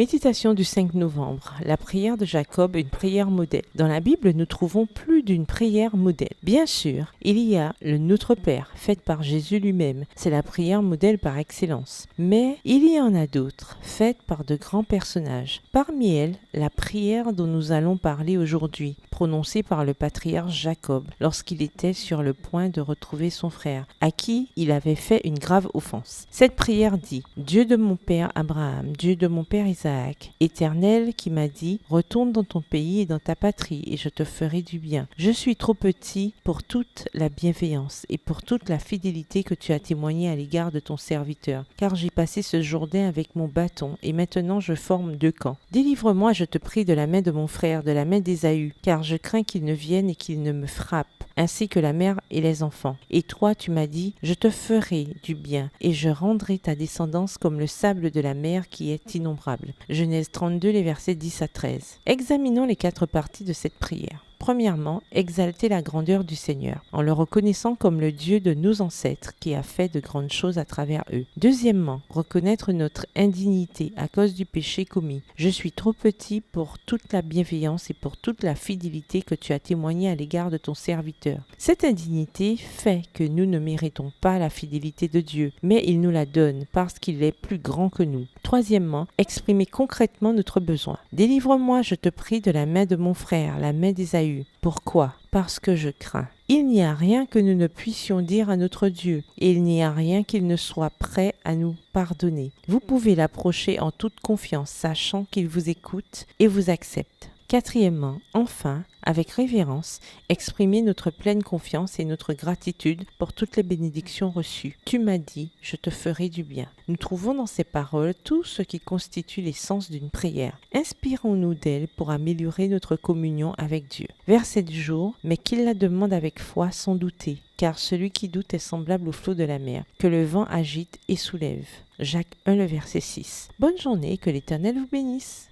Méditation du 5 novembre. La prière de Jacob, une prière modèle. Dans la Bible, nous trouvons plus d'une prière modèle. Bien sûr, il y a le Notre Père, faite par Jésus lui-même. C'est la prière modèle par excellence. Mais il y en a d'autres, faites par de grands personnages. Parmi elles, la prière dont nous allons parler aujourd'hui, prononcée par le patriarche Jacob, lorsqu'il était sur le point de retrouver son frère, à qui il avait fait une grave offense. Cette prière dit « Dieu de mon père Abraham, Dieu de mon père Isaac, Éternel qui m'a dit, retourne dans ton pays et dans ta patrie, et je te ferai du bien. Je suis trop petit pour toute la bienveillance et pour toute la fidélité que tu as témoignée à l'égard de ton serviteur, car j'ai passé ce Jourdain avec mon bâton, et maintenant je forme deux camps. Délivre-moi, je te prie, de la main de mon frère, de la main d'Ésaü, car je crains qu'il ne vienne et qu'il ne me frappe, ainsi que la mère et les enfants. Et toi, tu m'as dit, je te ferai du bien, et je rendrai ta descendance comme le sable de la mer qui est innombrable. Genèse 32, les versets 10 à 13. Examinons les 4 parties de cette prière. Premièrement, exalter la grandeur du Seigneur, en le reconnaissant comme le Dieu de nos ancêtres qui a fait de grandes choses à travers eux. Deuxièmement, reconnaître notre indignité à cause du péché commis. Je suis trop petit pour toute la bienveillance et pour toute la fidélité que tu as témoignée à l'égard de ton serviteur. Cette indignité fait que nous ne méritons pas la fidélité de Dieu, mais il nous la donne parce qu'il est plus grand que nous. Troisièmement, exprimer concrètement notre besoin. Délivre-moi, je te prie, de la main de mon frère, la main d'Ésaü. Pourquoi ? Parce que je crains. Il n'y a rien que nous ne puissions dire à notre Dieu, et il n'y a rien qu'il ne soit prêt à nous pardonner. Vous pouvez l'approcher en toute confiance, sachant qu'il vous écoute et vous accepte. Quatrièmement, enfin, avec révérence, exprimer notre pleine confiance et notre gratitude pour toutes les bénédictions reçues. Tu m'as dit, je te ferai du bien. Nous trouvons dans ces paroles tout ce qui constitue l'essence d'une prière. Inspirons-nous d'elle pour améliorer notre communion avec Dieu. Verset du jour, mais qu'il la demande avec foi sans douter, car celui qui doute est semblable au flot de la mer, que le vent agite et soulève. Jacques 1, le verset 6. Bonne journée, que l'Éternel vous bénisse.